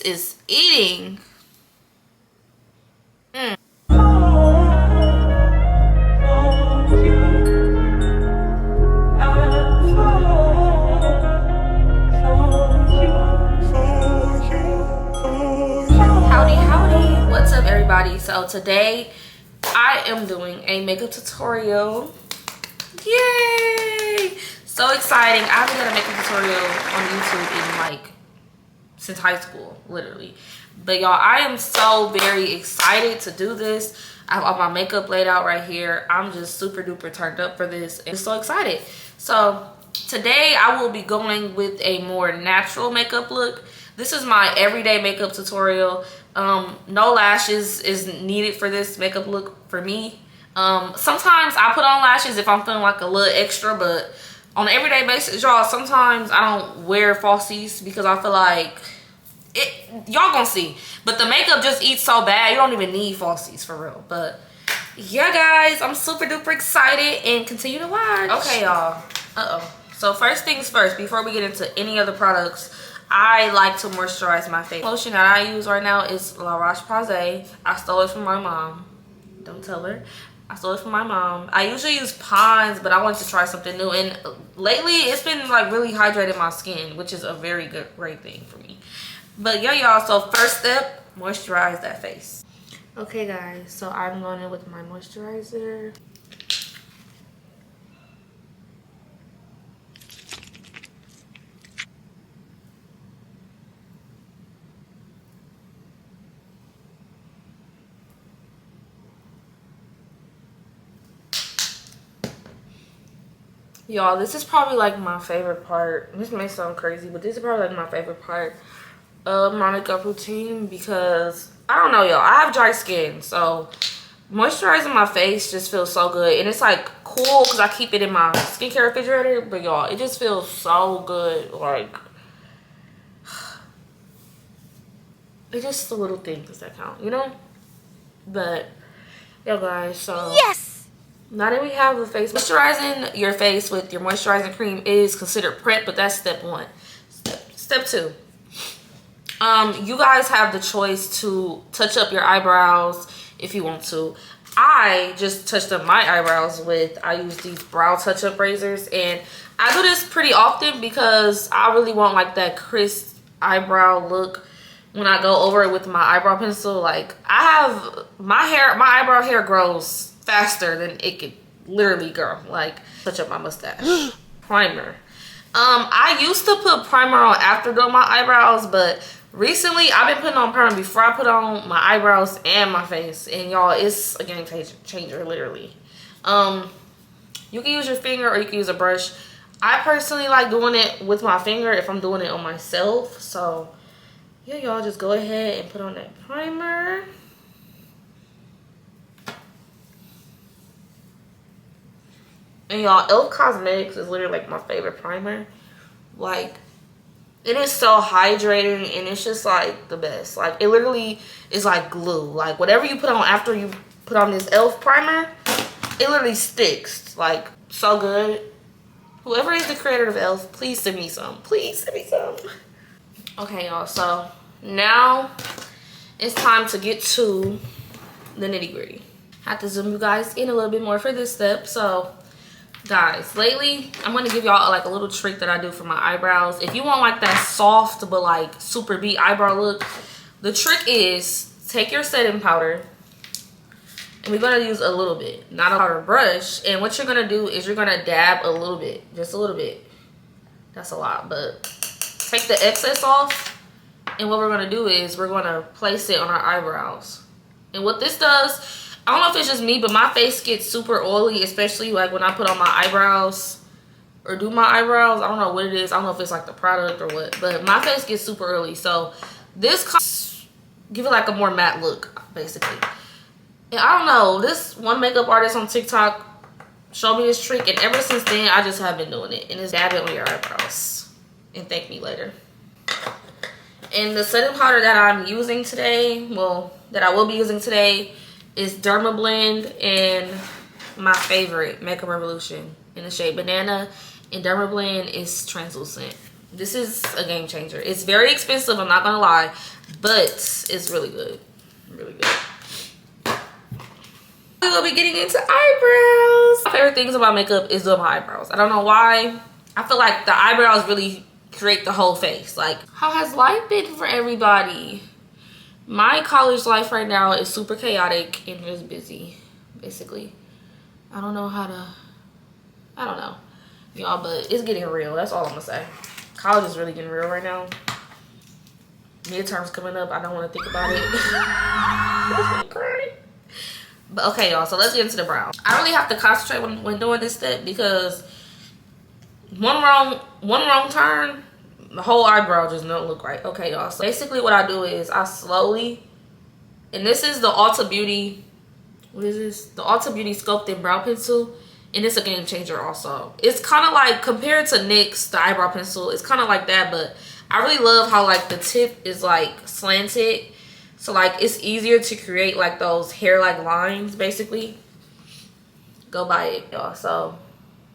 is eating. Howdy, what's up everybody? So today I am doing a makeup tutorial. Yay! So exciting. I haven't done a makeup tutorial on YouTube in since high school, literally. But y'all, I am so very excited to do this. I have all my makeup laid out right here. I'm just super duper turned up for this and so excited. So today I will be going with a more natural makeup look. This is my everyday makeup tutorial. No lashes is needed for this makeup look for me. Sometimes I put on lashes if I'm feeling like a little extra, but on an everyday basis, y'all, sometimes I don't wear falsies because I feel like y'all gonna see. But the makeup just eats so bad, you don't even need falsies for real. But yeah, guys, I'm super duper excited and continue to watch. Okay, y'all. So first things first, before we get into any other products, I like to moisturize my face. Lotion that I use right now is La Roche-Posay. I stole it from my mom. Don't tell her. I stole it from my mom. I usually use Pond's, but I wanted to try something new. And lately, it's been like really hydrating my skin, which is a very great thing for me. But yeah, y'all, so first step, moisturize that face. Okay, guys, so I'm going in with my moisturizer. Y'all, this is probably like my favorite part. This may sound crazy, but this is probably like my favorite part of my makeup routine because I don't know, y'all, I have dry skin, so moisturizing my face just feels so good. And it's like cool because I keep it in my skincare refrigerator, but y'all, it just feels so good. Like, it's just the little things that count, you know? But yeah, guys, so yes, now that we have the face, moisturizing your face with your moisturizing cream is considered prep, but that's step one. Step two. You guys have the choice to touch up your eyebrows if you want to. I just touched up my eyebrows I use these brow touch-up razors, and I do this pretty often because I really want like that crisp eyebrow look when I go over it with my eyebrow pencil. Like, I have my eyebrow hair grows faster than it could literally grow. Like, touch up my mustache. Primer. I used to put primer on after doing my eyebrows, but recently I've been putting on primer before I put on my eyebrows and my face, and y'all, it's a game changer, literally. You can use your finger or you can use a brush. I personally like doing it with my finger if I'm doing it on myself. So yeah, y'all, just go ahead and put on that primer. And y'all, e.l.f. Cosmetics is literally like my favorite primer. Like, it is so hydrating and it's just like the best. Like, it literally is like glue. Like, whatever you put on after you put on this e.l.f. primer, it literally sticks. Like, so good. Whoever is the creator of e.l.f., please send me some. Please send me some. Okay, y'all, so now it's time to get to the nitty gritty. I have to zoom you guys in a little bit more for this step. So guys, lately I'm going to give y'all like a little trick that I do for my eyebrows. If you want like that soft but like super beat eyebrow look, the trick is take your setting powder, and we're going to use a little bit, not a powder brush. And what you're going to do is you're going to dab a little bit, just a little bit. That's a lot, but take the excess off, and what we're going to do is we're going to place it on our eyebrows. And what this does, I don't know if it's just me, but my face gets super oily, especially like when I put on my eyebrows or do my eyebrows. I don't know what it is. I don't know if it's like the product or what, but my face gets super oily. So this give it like a more matte look, basically. And I don't know, this one makeup artist on TikTok showed me this trick, and ever since then, I just have been doing it. And it's dab it on your eyebrows and thank me later. And the setting powder that I'm using today, well, that I will be using today, is Dermablend and my favorite, Makeup Revolution, in the shade Banana. And Dermablend is translucent. This is a game changer. It's very expensive, I'm not gonna lie, but it's really good. Really good. We'll be getting into eyebrows. My favorite things about makeup is doing my eyebrows. I don't know why. I feel like the eyebrows really create the whole face. Like, how has life been for everybody? My college life right now is super chaotic and just busy, basically. I don't know, y'all, but it's getting real. That's all I'm gonna say. College is really getting real right now. Midterms coming up. I don't want to think about it. I'm crying. But okay, y'all, so let's get into the brows. I really have to concentrate when doing this step because one wrong turn, the whole eyebrow just don't look right. Okay, y'all, so basically what I do is I slowly, and this is the Ulta Beauty, what is this? The Ulta Beauty Sculpting Brow Pencil, and it's a game changer also. It's kind of like, compared to NYX, the eyebrow pencil, it's kind of like that, but I really love how like the tip is like slanted. So like it's easier to create like those hair-like lines, basically. Go buy it, y'all. So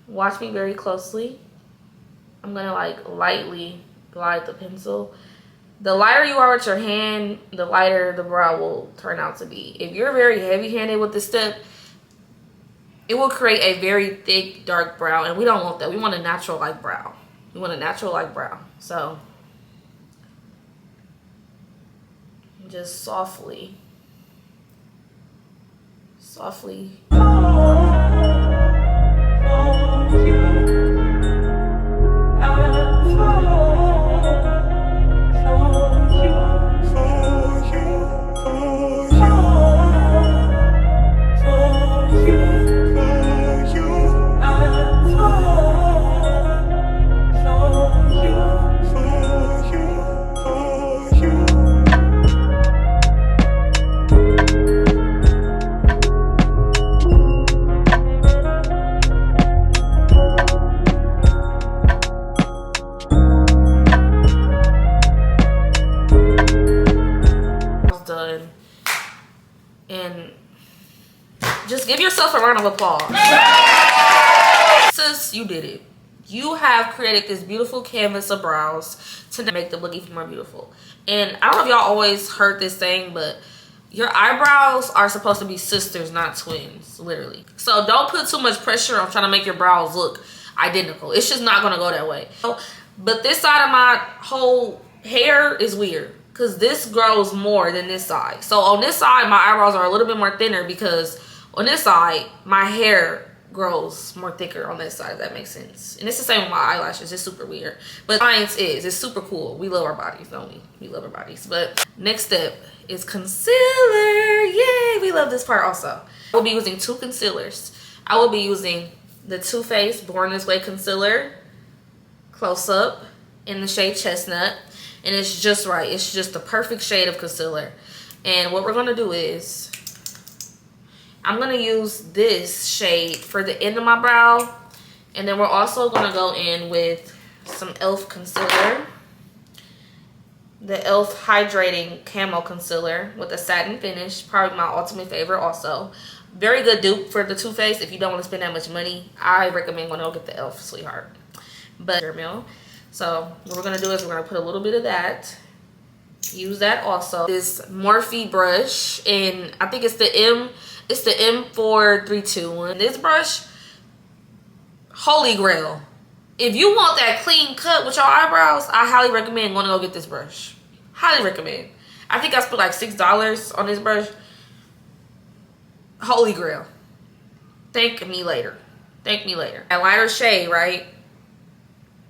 watch me very closely. I'm gonna like lightly glide the pencil. The lighter you are with your hand, the lighter the brow will turn out to be. If you're very heavy-handed with this step, it will create a very thick, dark brow, and we don't want that. We want a natural like brow. We want a natural like brow. So just softly. Done. And just give yourself a round of applause. Sis, you did it. You have created this beautiful canvas of brows to make them look even more beautiful. And I don't know if y'all always heard this saying, but your eyebrows are supposed to be sisters, not twins, literally. So don't put too much pressure on trying to make your brows look identical. It's just not gonna go that way. But this side of my whole hair is weird because this grows more than this side. So on this side, my eyebrows are a little bit more thinner because on this side, my hair grows more thicker on this side, if that makes sense. And it's the same with my eyelashes. It's super weird. But science it's super cool. We love our bodies, don't we? We love our bodies. But next step is concealer. Yay! We love this part also. I will be using two concealers. I will be using the Too Faced Born This Way concealer, close up, in the shade Chestnut. And it's just right. It's just the perfect shade of concealer. And what we're going to do is I'm going to use this shade for the end of my brow. And then we're also going to go in with some e.l.f. concealer. The e.l.f. Hydrating Camo Concealer with a satin finish. Probably my ultimate favorite also. Very good dupe for the Too Faced. If you don't want to spend that much money, I recommend going to go get the e.l.f. Sweetheart. But so what we're going to do is we're going to put a little bit of that. Use that also. This Morphe brush, and I think it's the M4321. This brush, holy grail. If you want that clean cut with your eyebrows, I highly recommend going to go get this brush. Highly recommend. I think I spent like $6 on this brush. Holy grail. Thank me later. Thank me later. That lighter shade, right?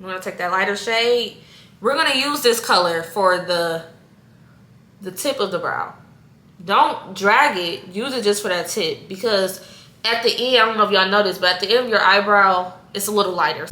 We're going to take that lighter shade. We're going to use this color for the tip of the brow. Don't drag it. Use it just for that tip. Because at the end, I don't know if y'all noticed, but at the end of your eyebrow, it's a little lighter.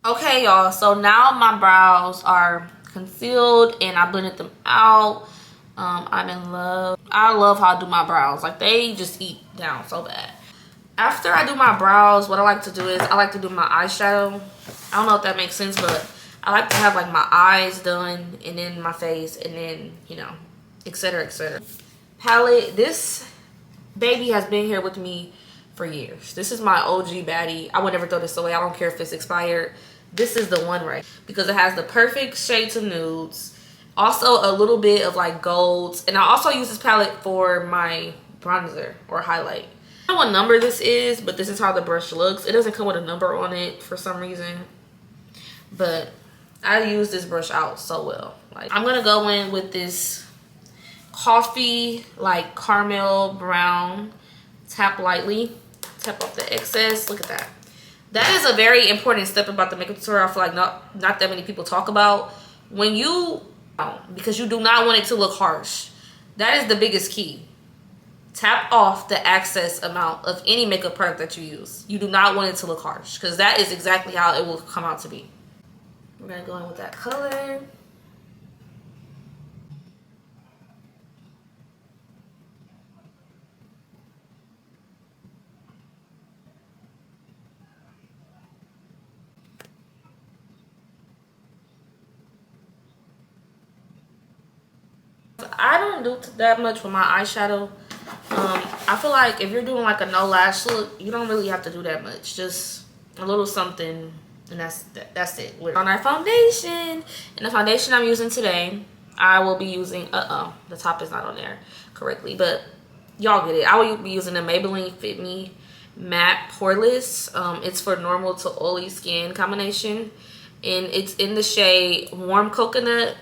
Okay, y'all, so now my brows are concealed and I blended them out. I'm in love. I love how I do my brows. Like, they just eat down so bad. After I do my brows, what I like to do is I like to do my eyeshadow. I don't know if that makes sense, but I like to have like my eyes done and then my face and then, you know, etc, etc. Palette. This baby has been here with me for years. This is my OG baddie. I would never throw this away. I don't care if it's expired. This is the one, right? Because it has the perfect shades of nudes. Also a little bit of like golds. And I also use this palette for my bronzer or highlight. I don't know what number this is, but this is how the brush looks. It doesn't come with a number on it for some reason. But I use this brush out so well. Like, I'm gonna go in with this coffee, like caramel brown. Tap lightly. Tap off the excess. Look at that. That is a very important step about the makeup tutorial. I feel like not that many people talk about. When you, because you do not want it to look harsh. That is the biggest key. Tap off the excess amount of any makeup product that you use. You do not want it to look harsh, because that is exactly how it will come out to be. We're gonna go in with that color. I don't do that much with my eyeshadow. I feel like if you're doing like a no lash look, you don't really have to do that much. Just a little something, and that's it. On our foundation, and the foundation I'm using today, I will be using, the top is not on there correctly, but y'all get it. I will be using the Maybelline Fit Me Matte Poreless. It's for normal to oily skin combination, and it's in the shade Warm Coconut.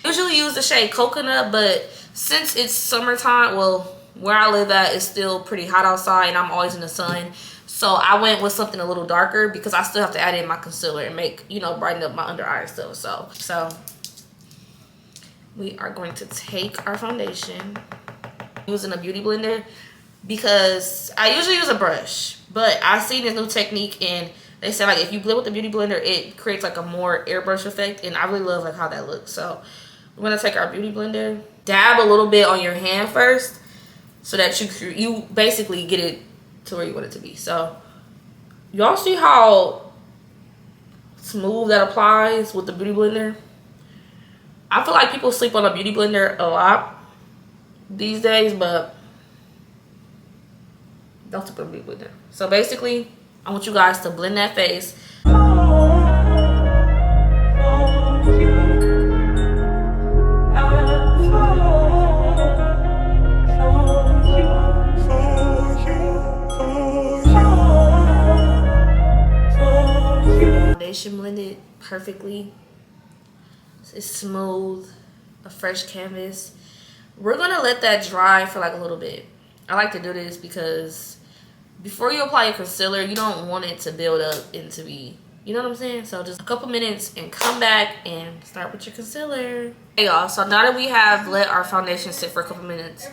Usually use the shade Coconut, but since it's summertime, well, where I live at is still pretty hot outside and I'm always in the sun, so I went with something a little darker because I still have to add in my concealer and make, you know, brighten up my under eye still. So we are going to take our foundation using a beauty blender, because I usually use a brush, but I've seen this new technique and they say like if you blend with the beauty blender, it creates like a more airbrush effect, and I really love like how that looks. So we're gonna take our beauty blender, dab a little bit on your hand first, so that you basically get it to where you want it to be. So y'all see how smooth that applies with the beauty blender? I feel like people sleep on a beauty blender a lot these days, but don't sleep on a beauty blender. So basically, I want you guys to blend that face. Foundation blended perfectly. It's smooth, a fresh canvas. We're gonna let that dry for like a little bit. I like to do this because before you apply your concealer, you don't want it to build up and to be, you know what I'm saying? So just a couple minutes and come back and start with your concealer. Hey y'all, so now that we have let our foundation sit for a couple minutes,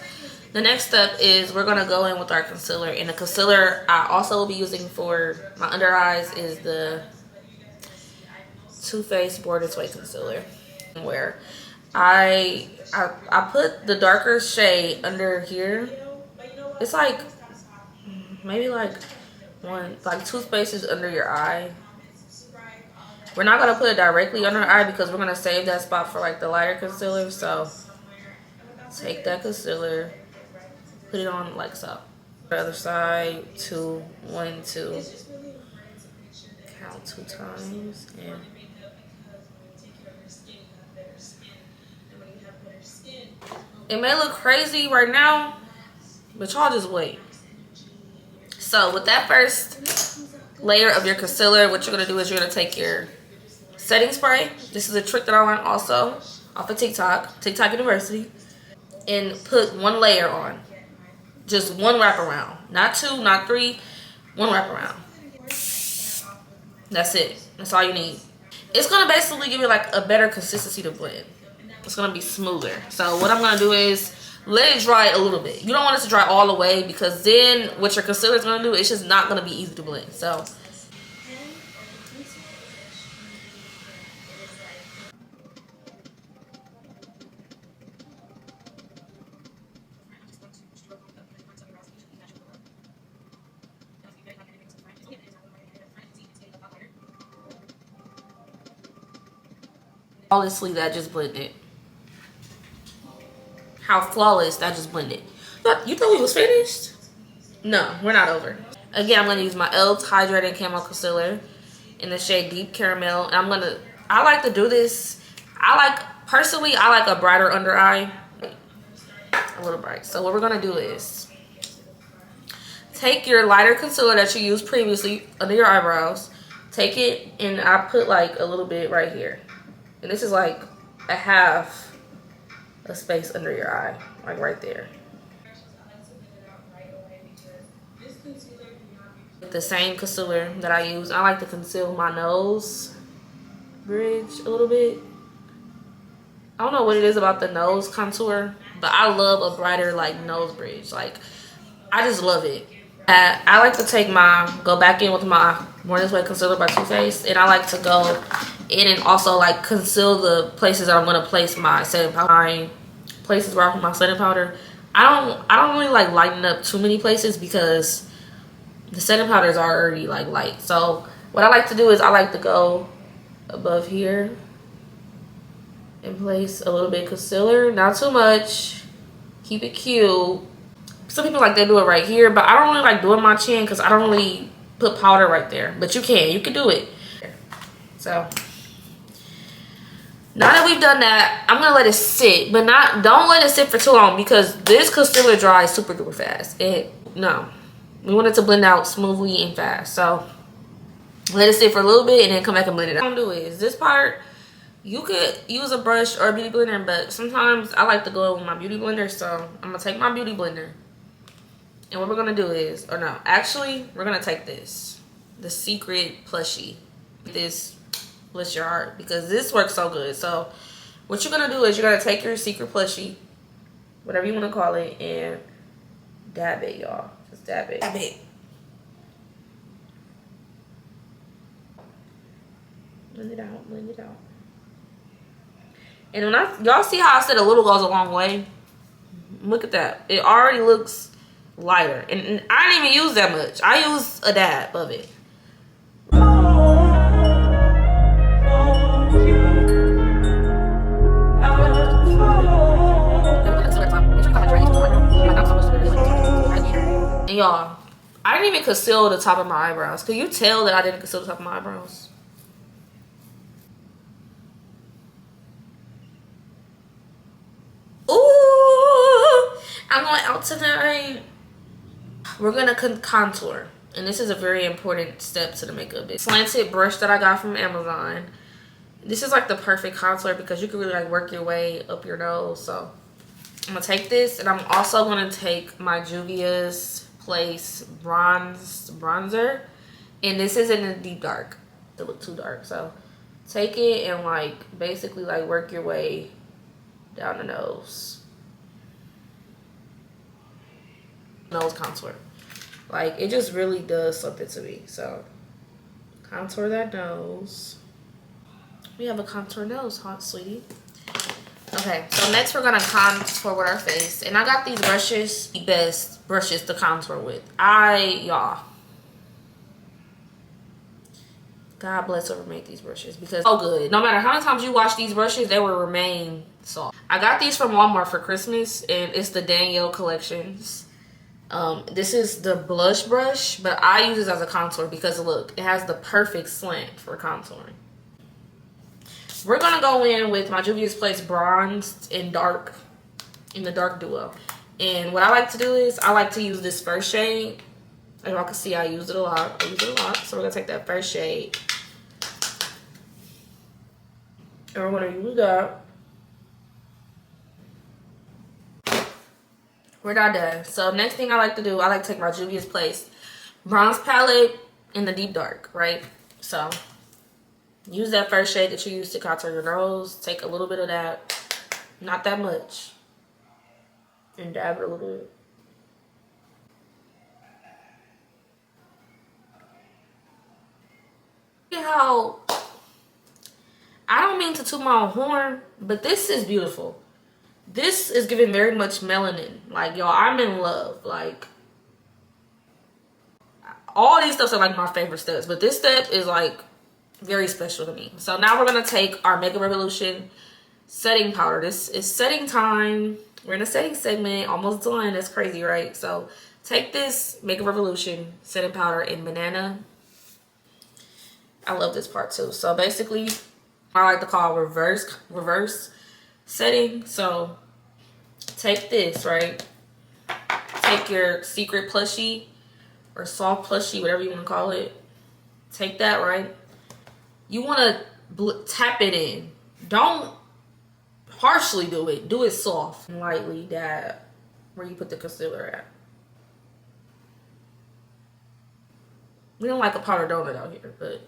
the next step is we're gonna go in with our concealer. And the concealer I also will be using for my under eyes is the Too Faced Born This Way concealer, where I put the darker shade under here. It's like maybe like two spaces under your eye. We're not gonna put it directly under the eye because we're gonna save that spot for like the lighter concealer. So take that concealer, put it on like so. The other side, 2, 1, 2. Count 2 times and. It may look crazy right now, but y'all just wait. So with that first layer of your concealer, what you're gonna do is you're gonna take your setting spray. This is a trick that I learned also off of TikTok University, and put one layer on. Just one wraparound. Not 2, not 3, one wraparound. That's it. That's all you need. It's gonna basically give you like a better consistency to blend. It's gonna be smoother. So what I'm gonna do is let it dry a little bit. You don't want it to dry all the way, because then what your concealer is gonna do, it's just not gonna be easy to blend. So Flawlessly, that just blended. How flawless that just blended. You thought we was finished? No, we're not over. Again, I'm going to use my e.l.f. Hydrating Camo Concealer in the shade Deep Caramel. And I like to do this. Personally, I like a brighter under eye. A little bright. So what we're going to do is take your lighter concealer that you used previously under your eyebrows. Take it, and I put like a little bit right here. And this is like a half a space under your eye. Like right there. The same concealer that I use. I like to conceal my nose bridge a little bit. I don't know what it is about the nose contour, but I love a brighter like nose bridge. Like, I just love it. I like to go back in with my Born This Way concealer by Too Faced, and I like to go in and also like conceal the places that I'm gonna place my setting powder. Places where I put my setting powder. I don't really like lighten up too many places because the setting powder is already like light. So what I like to do is I like to go above here and place a little bit of concealer, not too much. Keep it cute. Some people like they do it right here, but I don't really like doing my chin because I don't really put powder right there. But you can do it. So now that we've done that, I'm gonna let it sit, but don't let it sit for too long because this concealer dries super duper fast. We want it to blend out smoothly and fast. So let it sit for a little bit and then come back and blend it out. What I'm gonna do is this part, you could use a brush or a beauty blender, but sometimes I like to go in with my beauty blender. So I'm gonna take my beauty blender, and what we're gonna do is, we're gonna take this, the Secret Plushie. This bless your heart because this works so good. So what you're gonna do is you're gonna take your Secret Plushie, whatever you want to call it, and dab it, y'all. Just dab it. Dab it. Blend it out. Blend it out. And when y'all see how I said a little goes a long way? Look at that. It already looks lighter, and I didn't even use that much. I used a dab of it. And y'all, I didn't even conceal the top of my eyebrows. Can you tell that I didn't conceal the top of my eyebrows? Ooh, I'm going out tonight. We're gonna contour, and this is a very important step to the makeup. This slanted brush that I got from Amazon. This is like the perfect contour because you can really like work your way up your nose. So I'm gonna take this, and I'm also gonna take my Juvia's Place bronzer, and this is in the deep dark. It look too dark, so take it and like basically like work your way down the nose. Nose contour. Like, it just really does something to me. So contour that nose. We have a contour nose, hot sweetie. Okay, so next we're gonna contour with our face, and I got these brushes, the best brushes to contour with. Y'all, God bless whoever made these brushes because so good. No matter how many times you wash these brushes, they will remain soft. I got these from Walmart for Christmas, and it's the Danielle Collections. This is the blush brush, but I use this as a contour because look, it has the perfect slant for contouring. We're gonna go in with my Juvia's Place bronzed in the dark duo. And what I like to do is I like to use this first shade. As y'all can see, I use it a lot. So we're gonna take that first shade, and we're gonna use that. We're not done. So next thing I like to do, I like to take my Juvia's Place bronze palette in the deep dark, right? So use that first shade that you use to contour your nose. Take a little bit of that, not that much, and dab it a little bit. See how, I don't mean to toot my own horn, but this is beautiful. This is giving very much melanin. Like, y'all, I'm in love. Like, all these steps are like my favorite steps, but this step is like very special to me. So now we're gonna take our Makeup Revolution setting powder. This is setting time. We're in a setting segment, almost done. That's crazy, right? So take this Makeup Revolution setting powder in banana. I love this part too. So basically, I like to call reverse setting. So take this, right? Take your secret plushie or soft plushie, whatever you want to call it. Take that, right? You want to tap it in. Don't harshly do it. Do it soft and lightly. Dab where you put the concealer at. We don't like a powder donut out here, but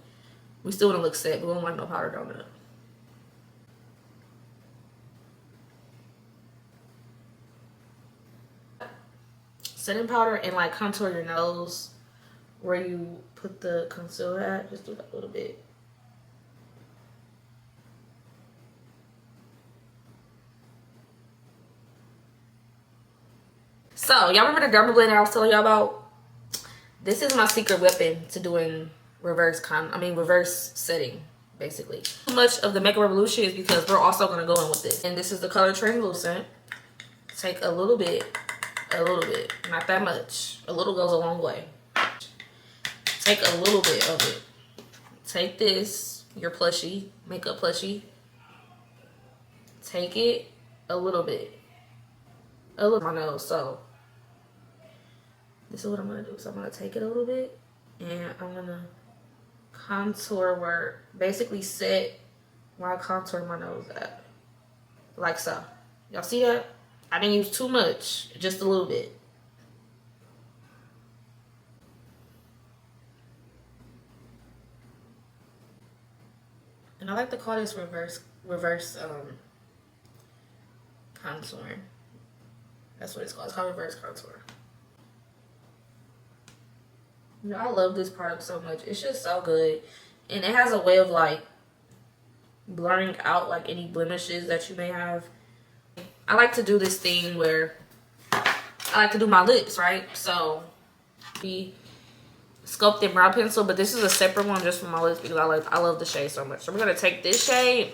we still want to look set, but we don't like no powder donut. Setting powder and like contour your nose where you put the concealer at. Just do that a little bit. So y'all remember the derma blend I was telling y'all about? This is my secret weapon to doing reverse setting, basically. So much of the Makeup Revolution is because we're also gonna go in with this. And this is the color Translucent. Take a little bit, not that much. A little goes a long way. Take a little bit of it. Take this, your plushie, makeup plushie. Take it a little bit. A little on my nose. So this is what I'm gonna do. So I'm gonna take it a little bit and I'm gonna contour where, basically set where I contour my nose at. Like so. Y'all see that? I didn't use too much, just a little bit. And I like to call this reverse contour. That's what it's called. It's called reverse contour. You know, I love this product so much. It's just so good. And it has a way of like blurring out like any blemishes that you may have. I like to do this thing where I like to do my lips, right? So the sculpted brow pencil, but this is a separate one just for my lips because I love the shade so much. So we're gonna take this shade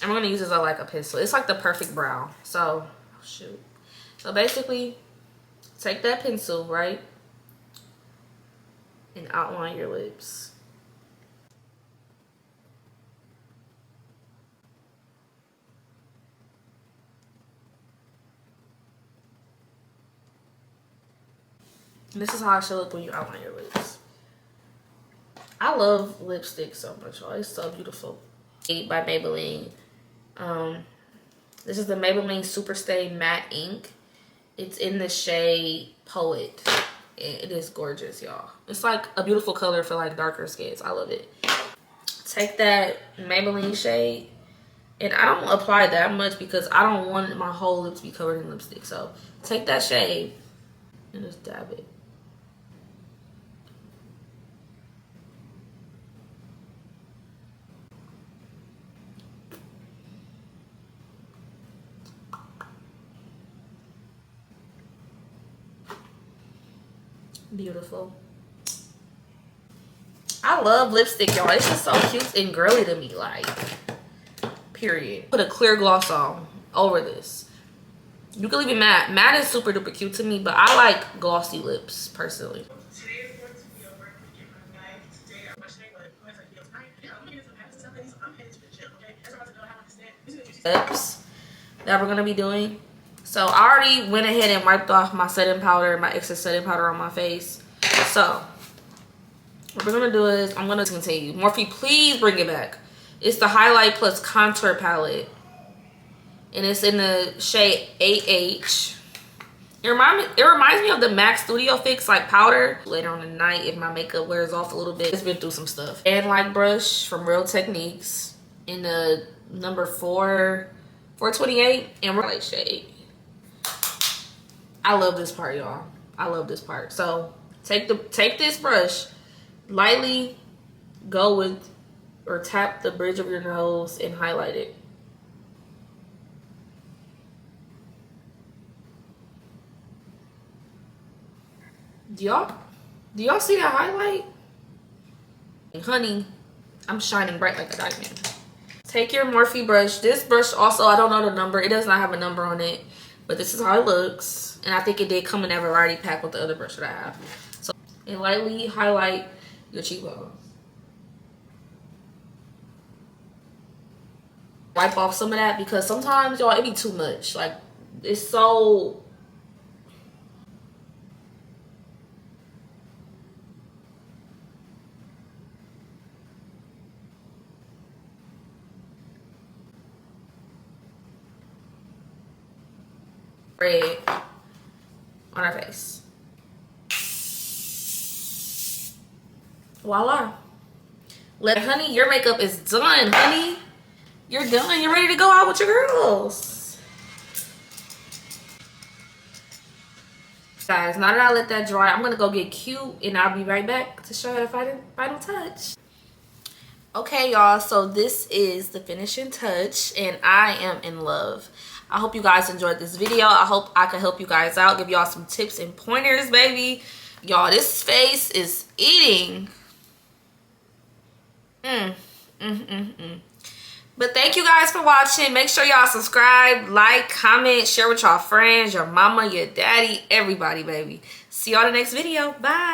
and we're gonna use this as like a pencil. It's like the perfect brow. So shoot. So basically, take that pencil, right, and outline your lips. And this is how it should look when you outline your lips. I love lipstick so much, y'all. It's so beautiful. By Maybelline. This is the Maybelline Superstay Matte Ink. It's in the shade Poet. It is gorgeous, y'all. It's like a beautiful color for like darker skins. I love it. Take that Maybelline shade. And I don't apply that much because I don't want my whole lips to be covered in lipstick. So take that shade and just dab it. Beautiful. I love lipstick, y'all. It's just so cute and girly to me, like, period. Put a clear gloss on over this. You can leave it matte. Matte is super duper cute to me, but I like glossy lips personally. Lips that we're gonna be doing. So I already went ahead and wiped off my setting powder, my excess setting powder on my face. So what we're gonna do is I'm gonna continue. Morphe, please bring it back. It's the Highlight Plus Contour Palette. And it's in the shade AH. It reminds me of the MAC Studio Fix like powder. Later on the night, if my makeup wears off a little bit, it's been through some stuff. And like brush from Real Techniques in the number 428 and light shade. I love this part, y'all. I love this part. So take this brush, lightly go with or tap the bridge of your nose and highlight it. Do y'all see that highlight? Honey, I'm shining bright like a diamond. Take your Morphe brush. This brush also, I don't know the number. It does not have a number on it, but this is how it looks. And I think it did come in a variety pack with the other brush that I have. So, and lightly highlight your cheekbone. Wipe off some of that because sometimes, y'all, it be too much. Like, it's so... red on our face. Voila. Honey, your makeup is done, honey. You're done. You're ready to go out with your girls. Guys, now that I let that dry, I'm going to go get cute and I'll be right back to show you the final touch. Okay, y'all, so this is the finishing touch and I am in love. I hope you guys enjoyed this video. I hope I could help you guys out, give y'all some tips and pointers, baby. Y'all, this face is eating. But thank you guys for watching. Make sure y'all subscribe, like, comment, share with y'all friends, your mama, your daddy, everybody, baby. See y'all in the next video. Bye.